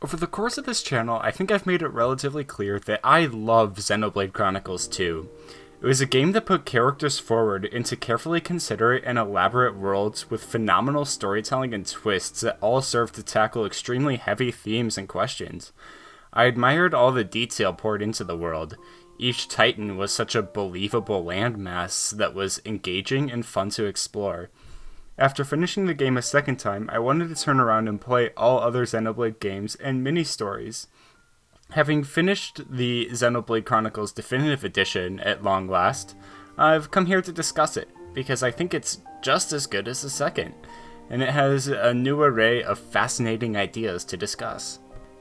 Over the course of this channel, I think I've made it relatively clear that I love Xenoblade Chronicles 2. It was a game that put characters forward into carefully considerate and elaborate worlds with phenomenal storytelling and twists that all served to tackle extremely heavy themes and questions. I admired all the detail poured into the world. Each titan was such a believable landmass that was engaging and fun to explore. After finishing the game a second time, I wanted to turn around and play all other Xenoblade games and mini-stories. Having finished the Xenoblade Chronicles Definitive Edition at long last, I've come here to discuss it, because I think it's just as good as the second, and it has a new array of fascinating ideas to discuss.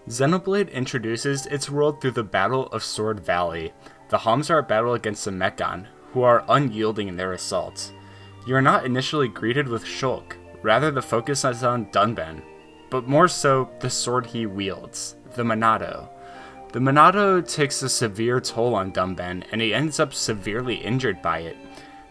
Xenoblade introduces its world through the Battle of Sword Valley. The Homs are at battle against the Mechon, who are unyielding in their assaults. You are not initially greeted with Shulk, rather the focus is on Dunban, but more so the sword he wields, the Monado. The Monado takes a severe toll on Dunban, and he ends up severely injured by it.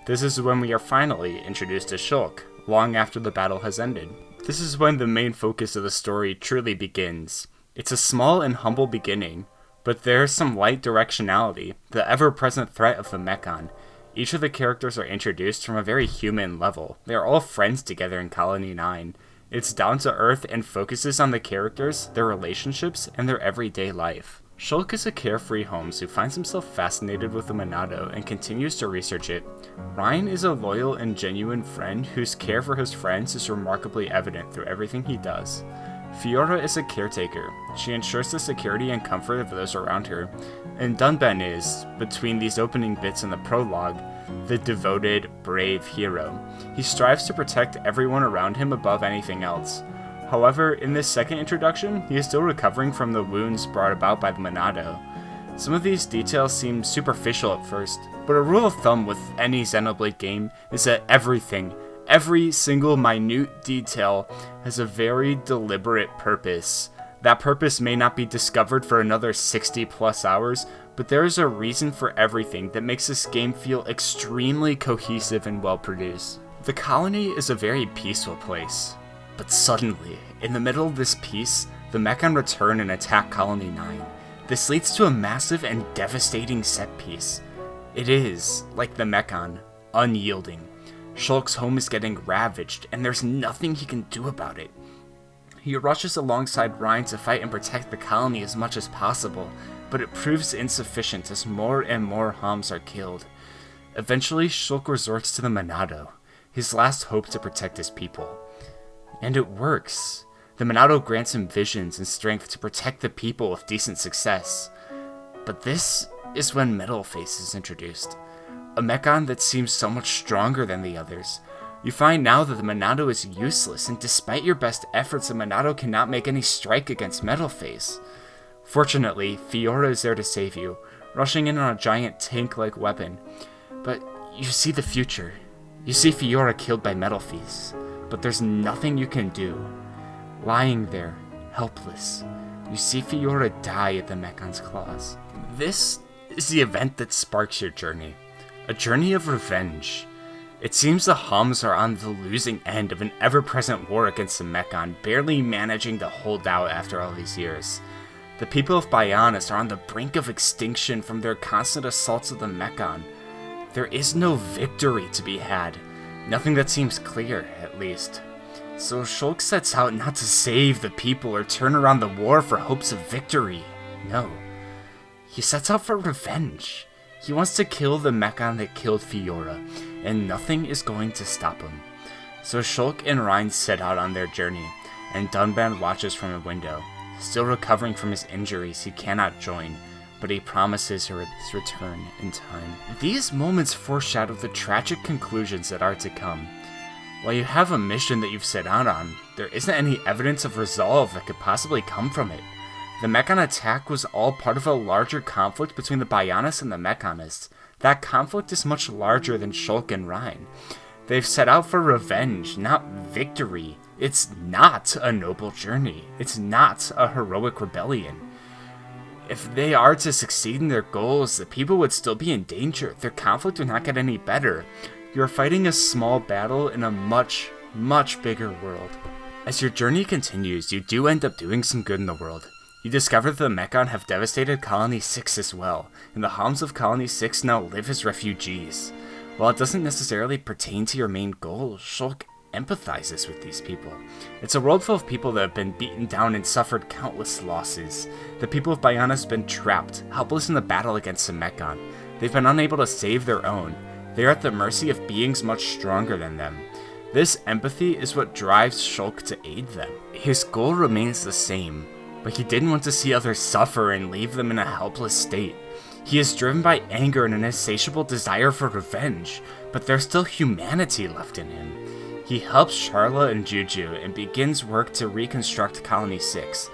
This is when we are finally introduced to Shulk, long after the battle has ended. This is when the main focus of the story truly begins. It's a small and humble beginning, but there's some light directionality, the ever-present threat of the Mechon. Each of the characters are introduced from a very human level. They are all friends together in Colony 9. It's down to earth and focuses on the characters, their relationships, and their everyday life. Shulk is a carefree Homs who finds himself fascinated with the Monado and continues to research it. Ryan is a loyal and genuine friend whose care for his friends is remarkably evident through everything he does. Fiora is a caretaker. She ensures the security and comfort of those around her. And Dunban is, between these opening bits in the prologue, the devoted, brave hero. He strives to protect everyone around him above anything else. However, in this second introduction, he is still recovering from the wounds brought about by the Monado. Some of these details seem superficial at first, but a rule of thumb with any Xenoblade game is that every single minute detail has a very deliberate purpose. That purpose may not be discovered for another 60 plus hours, but there is a reason for everything that makes this game feel extremely cohesive and well produced. The colony is a very peaceful place, but suddenly, in the middle of this peace, the Mechon return and attack Colony 9. This leads to a massive and devastating set piece. It is, like the Mechon, unyielding. Shulk's home is getting ravaged, and there's nothing he can do about it. He rushes alongside Ryan to fight and protect the colony as much as possible, but it proves insufficient as more and more Homs are killed. Eventually, Shulk resorts to the Monado, his last hope to protect his people. And it works. The Monado grants him visions and strength to protect the people with decent success. But this is when Metalface is introduced. A Mechon that seems so much stronger than the others. You find now that the Monado is useless, and despite your best efforts, the Monado cannot make any strike against Metalface. Fortunately, Fiora is there to save you, rushing in on a giant tank-like weapon. But you see the future. You see Fiora killed by Metalface, but there's nothing you can do. Lying there, helpless, you see Fiora die at the Mechon's claws. This is the event that sparks your journey. A journey of revenge. It seems the Homs are on the losing end of an ever-present war against the Mechon, barely managing to hold out after all these years. The people of Bionis are on the brink of extinction from their constant assaults of the Mechon. There is no victory to be had. Nothing that seems clear, at least. So Shulk sets out not to save the people or turn around the war for hopes of victory. No. He sets out for revenge. He wants to kill the Mechon that killed Fiora, and nothing is going to stop him. So Shulk and Ryan set out on their journey, and Dunban watches from a window. Still recovering from his injuries, he cannot join, but he promises his return in time. These moments foreshadow the tragic conclusions that are to come. While you have a mission that you've set out on, there isn't any evidence of resolve that could possibly come from it. The Mechon attack was all part of a larger conflict between the Bionis and the Mechonists. That conflict is much larger than Shulk and Ryan. They've set out for revenge, not victory. It's not a noble journey. It's not a heroic rebellion. If they are to succeed in their goals, the people would still be in danger. Their conflict would not get any better. You are fighting a small battle in a much bigger world. As your journey continues, you do end up doing some good in the world. You discover that the Mechon have devastated Colony 6 as well, and the Homs of Colony 6 now live as refugees. While it doesn't necessarily pertain to your main goal, Shulk empathizes with these people. It's a world full of people that have been beaten down and suffered countless losses. The people of Biona's been trapped, helpless in the battle against the Mechon. They've been unable to save their own. They are at the mercy of beings much stronger than them. This empathy is what drives Shulk to aid them. His goal remains the same, but he didn't want to see others suffer and leave them in a helpless state. He is driven by anger and an insatiable desire for revenge, but there's still humanity left in him. He helps Charla and Juju and begins work to reconstruct Colony 6.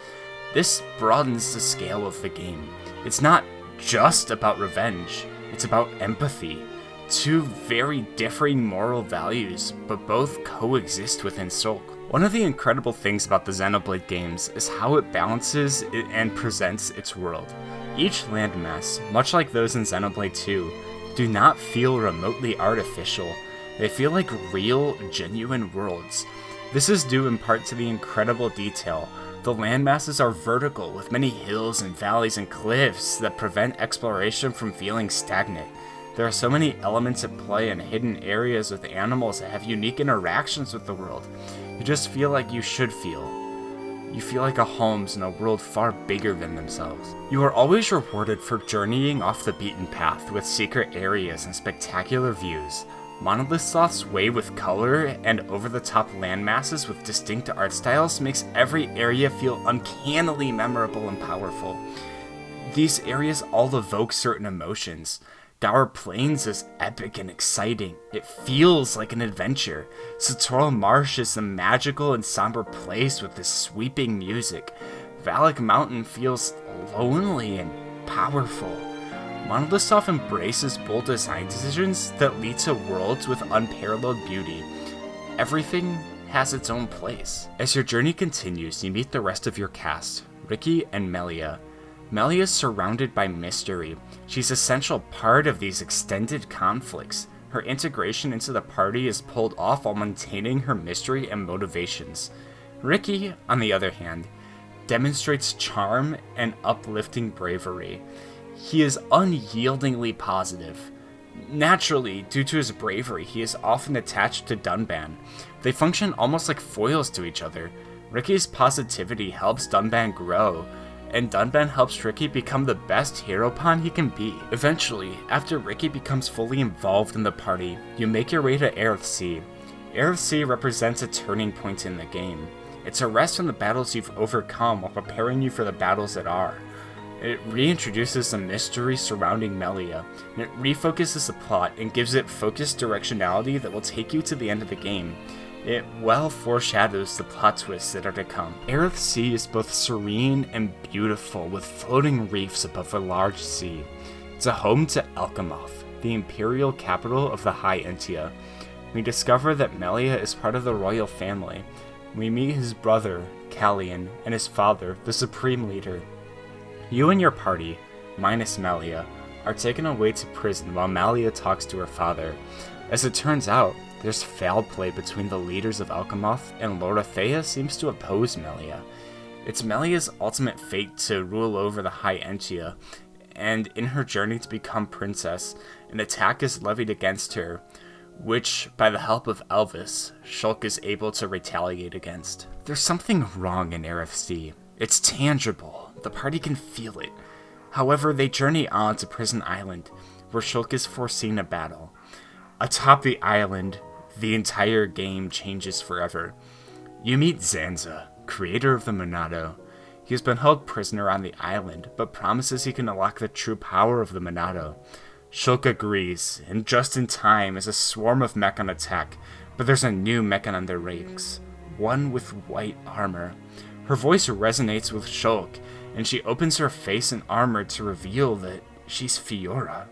This broadens the scale of the game. It's not just about revenge, it's about empathy. Two very differing moral values, but both coexist within Shulk. One of the incredible things about the Xenoblade games is how it balances and presents its world. Each landmass, much like those in Xenoblade 2, do not feel remotely artificial. They feel like real, genuine worlds. This is due in part to the incredible detail. The landmasses are vertical, with many hills and valleys and cliffs that prevent exploration from feeling stagnant. There are so many elements at play in hidden areas with animals that have unique interactions with the world. You just feel like you should feel. You feel like a home's in a world far bigger than themselves. You are always rewarded for journeying off the beaten path with secret areas and spectacular views. Monolith Soft's way with color and over-the-top landmasses with distinct art styles makes every area feel uncannily memorable and powerful. These areas all evoke certain emotions. Gour Plains is epic and exciting. It feels like an adventure. Satoral Marsh is a magical and somber place with this sweeping music. Valak Mountain feels lonely and powerful. Monolith Soft embraces bold design decisions that lead to worlds with unparalleled beauty. Everything has its own place. As your journey continues, you meet the rest of your cast, Ricky and Melia. Melia is surrounded by mystery. She's an essential part of these extended conflicts. Her integration into the party is pulled off while maintaining her mystery and motivations. Ricky, on the other hand, demonstrates charm and uplifting bravery. He is unyieldingly positive. Naturally, due to his bravery, he is often attached to Dunban. They function almost like foils to each other. Ricky's positivity helps Dunban grow, and Dunban helps Ricky become the best hero pawn he can be. Eventually, after Ricky becomes fully involved in the party, you make your way to Heir of C. Heir of C represents a turning point in the game. It's a rest from the battles you've overcome while preparing you for the battles that are. It reintroduces the mystery surrounding Melia, and it refocuses the plot and gives it focused directionality that will take you to the end of the game. It well foreshadows the plot twists that are to come. Heir of C is both serene and beautiful, with floating reefs above a large sea. It's a home to Alchemoth, the imperial capital of the High Entia. We discover that Melia is part of the royal family. We meet his brother, Callian, and his father, the supreme leader. You and your party, minus Melia, are taken away to prison while Melia talks to her father. As it turns out, there's foul play between the leaders of Alchemoth, and Lord Athea seems to oppose Melia. It's Melia's ultimate fate to rule over the High Entia, and in her journey to become princess, an attack is levied against her, which, by the help of Elvis, Shulk is able to retaliate against. There's something wrong in Heir of C. It's tangible. The party can feel it. However, they journey on to Prison Island, where Shulk is foreseen a battle. Atop the island, the entire game changes forever. You meet Zanza, creator of the Monado. He has been held prisoner on the island, but promises he can unlock the true power of the Monado. Shulk agrees, and just in time as a swarm of Mechon attack, but there's a new Mechon on their ranks, one with white armor. Her voice resonates with Shulk, and she opens her face and armor to reveal that she's Fiora.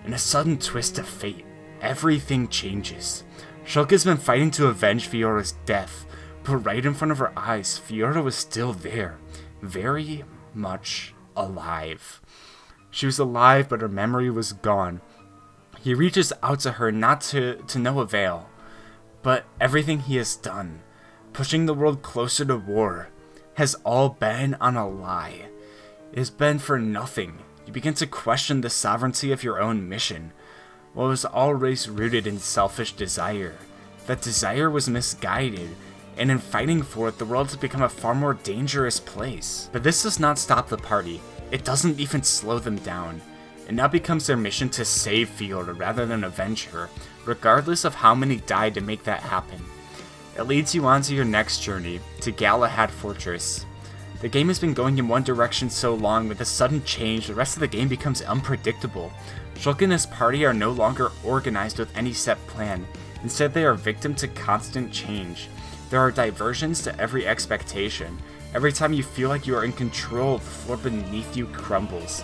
In a sudden twist of fate, everything changes. Shulk has been fighting to avenge Fiora's death, but right in front of her eyes, Fiora was still there, very much alive. She was alive, but her memory was gone. He reaches out to her, not to no avail, but everything he has done, pushing the world closer to war, has all been on a lie. It has been for nothing. You begin to question the sovereignty of your own mission. What was always rooted in selfish desire. That desire was misguided, and in fighting for it, the world has become a far more dangerous place. But this does not stop the party. It doesn't even slow them down. It now becomes their mission to save Fiora rather than avenge her, regardless of how many died to make that happen. It leads you on to your next journey, to Galahad Fortress. The game has been going in one direction so long, with a sudden change, the rest of the game becomes unpredictable. Shulk and his party are no longer organized with any set plan. Instead, they are victim to constant change. There are diversions to every expectation. Every time you feel like you are in control, the floor beneath you crumbles.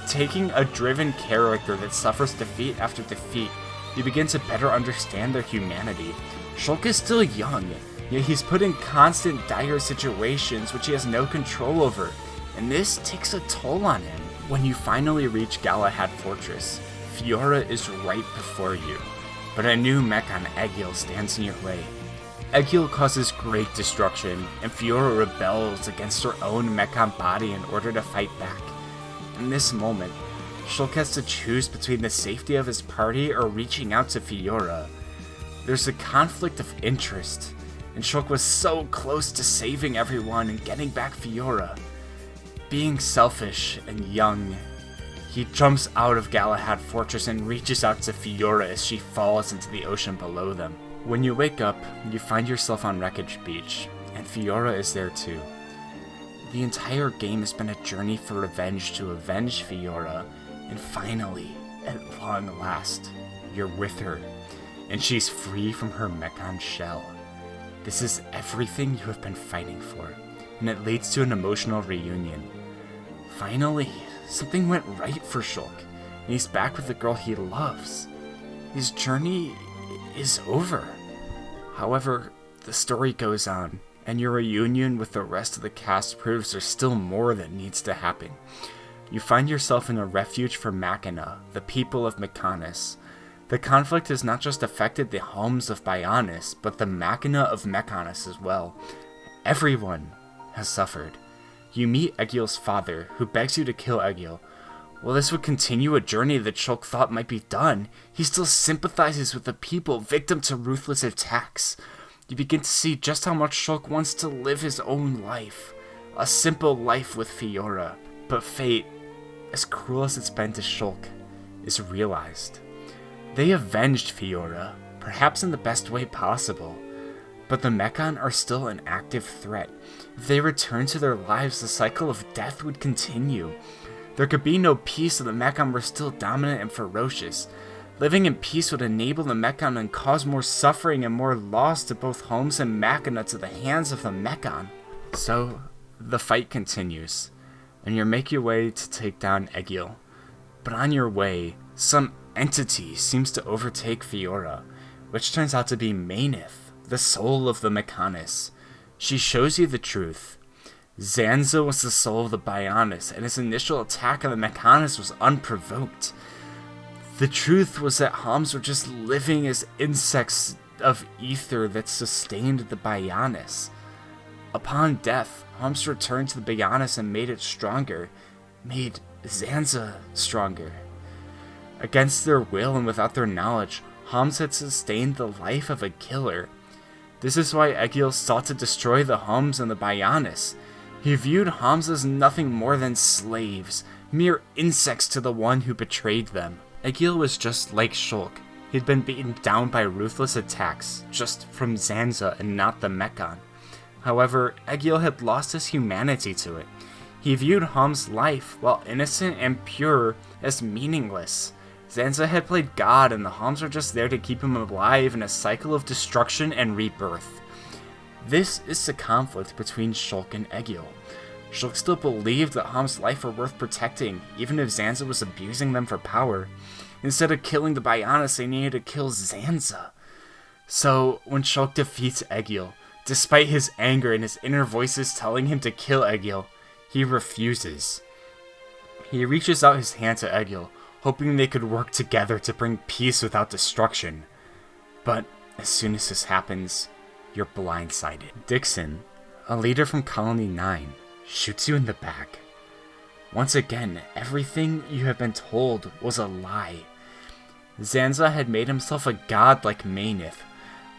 Taking a driven character that suffers defeat after defeat, you begin to better understand their humanity. Shulk is still young, yet he's put in constant dire situations which he has no control over, and this takes a toll on him. When you finally reach Galahad Fortress, Fiora is right before you, but a new Mechon, Egil, stands in your way. Egil causes great destruction, and Fiora rebels against her own Mechon body in order to fight back. In this moment, Shulk has to choose between the safety of his party or reaching out to Fiora. There's a conflict of interest, and Shulk was so close to saving everyone and getting back Fiora. Being selfish and young, he jumps out of Galahad Fortress and reaches out to Fiora as she falls into the ocean below them. When you wake up, you find yourself on Wreckage Beach, and Fiora is there too. The entire game has been a journey for revenge to avenge Fiora, and finally, at long last, you're with her, and she's free from her Mechon shell. This is everything you have been fighting for, and it leads to an emotional reunion. Finally, something went right for Shulk, and he's back with the girl he loves. His journey is over. However, the story goes on, and your reunion with the rest of the cast proves there's still more that needs to happen. You find yourself in a refuge for Machina, the people of Mechonis. The conflict has not just affected the homes of Bionis, but the Machina of Mechonis as well. Everyone has suffered. You meet Egil's father, who begs you to kill Egil. While this would continue a journey that Shulk thought might be done, he still sympathizes with the people victim to ruthless attacks. You begin to see just how much Shulk wants to live his own life. A simple life with Fiora. But fate, as cruel as it's been to Shulk, is realized. They avenged Fiora, perhaps in the best way possible. But the Mechon are still an active threat. If they return to their lives, the cycle of death would continue. There could be no peace if the Mechon were still dominant and ferocious. Living in peace would enable the Mechon and cause more suffering and more loss to both homes and Machina to the hands of the Mechon. So, the fight continues, and you make your way to take down Egil. But on your way, some entity seems to overtake Fiora, which turns out to be Mainith, the soul of the Mechonis. She shows you the truth. Zanza was the soul of the Bionis, and his initial attack on the Mechonis was unprovoked. The truth was that Homs were just living as insects of ether that sustained the Bionis. Upon death, Homs returned to the Bionis and made it stronger, made Zanza stronger. Against their will and without their knowledge, Homs had sustained the life of a killer. This is why Egil sought to destroy the Homs and the Bionis. He viewed Homs as nothing more than slaves, mere insects to the one who betrayed them. Egil was just like Shulk. He'd been beaten down by ruthless attacks, just from Zanza and not the Mechon. However, Egil had lost his humanity to it. He viewed Homs' life, while innocent and pure, as meaningless. Zanza had played God, and the Homs were just there to keep him alive in a cycle of destruction and rebirth. This is the conflict between Shulk and Egil. Shulk still believed that Homs' life were worth protecting, even if Zanza was abusing them for power. Instead of killing the Bionis, they needed to kill Zanza. So, when Shulk defeats Egil, despite his anger and his inner voices telling him to kill Egil, he refuses. He reaches out his hand to Egil, hoping they could work together to bring peace without destruction. But as soon as this happens, you're blindsided. Dixon, a leader from Colony 9, shoots you in the back. Once again, everything you have been told was a lie. Zanza had made himself a god like Maynith,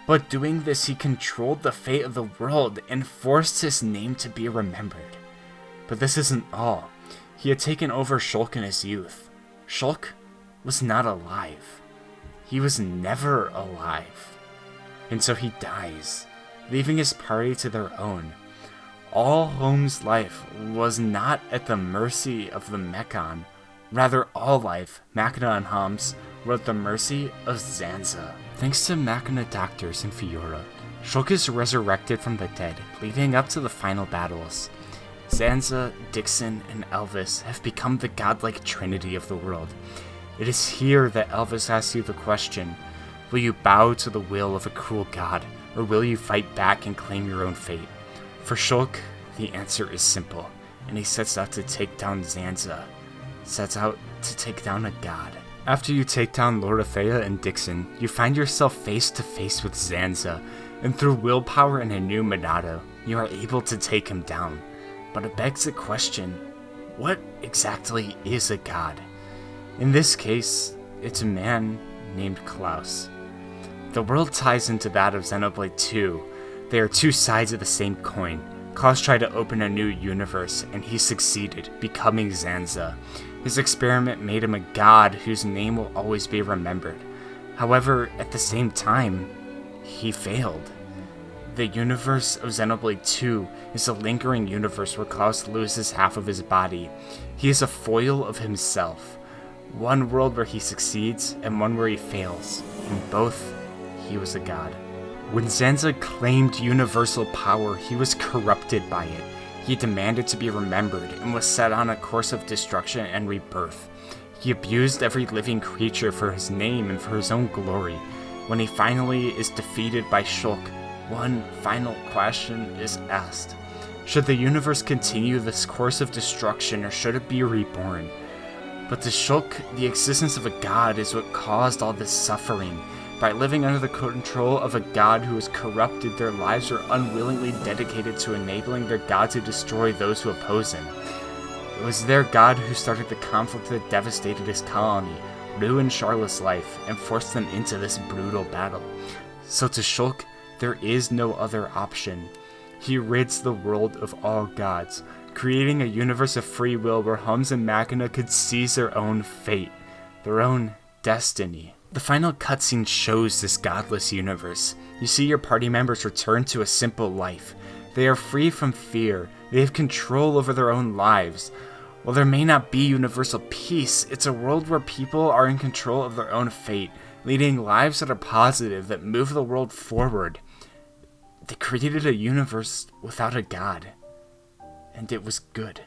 but doing this he controlled the fate of the world and forced his name to be remembered. But this isn't all. He had taken over Shulk in his youth. Shulk was not alive. He was never alive. And so he dies, leaving his party to their own. All Home's life was not at the mercy of the Mechon. Rather, all life, Machina and Homs, were at the mercy of Zanza. Thanks to Machina doctors in Fiora, Shulk is resurrected from the dead, leading up to the final battles. Zanza, Dixon, and Elvis have become the godlike trinity of the world. It is here that Elvis asks you the question, will you bow to the will of a cruel god, or will you fight back and claim your own fate? For Shulk, the answer is simple, and he sets out to take down Zanza. Sets out to take down a god. After you take down Lorithea and Dixon, you find yourself face to face with Zanza, and through willpower and a new Monado, you are able to take him down. But it begs the question, what exactly is a god? In this case, it's a man named Klaus. The world ties into that of Xenoblade 2. They are two sides of the same coin. Klaus tried to open a new universe, and he succeeded, becoming Zanza. His experiment made him a god whose name will always be remembered. However, at the same time, he failed. The universe of Xenoblade 2 is a lingering universe where Klaus loses half of his body. He is a foil of himself. One world where he succeeds, and one where he fails. In both, he was a god. When Zanza claimed universal power, he was corrupted by it. He demanded to be remembered and was set on a course of destruction and rebirth. He abused every living creature for his name and for his own glory. When he finally is defeated by Shulk, one final question is asked. Should the universe continue this course of destruction, or should it be reborn? But to Shulk, the existence of a god is what caused all this suffering. By living under the control of a god who is corrupted, their lives are unwillingly dedicated to enabling their god to destroy those who oppose him. It was their god who started the conflict that devastated his colony, ruined Charlotte's life, and forced them into this brutal battle. So to Shulk, there is no other option. He rids the world of all gods, creating a universe of free will where Homs and Machina could seize their own fate, their own destiny. The final cutscene shows this godless universe. You see your party members return to a simple life. They are free from fear. They have control over their own lives. While there may not be universal peace, it's a world where people are in control of their own fate, leading lives that are positive, that move the world forward. They created a universe without a god, and it was good.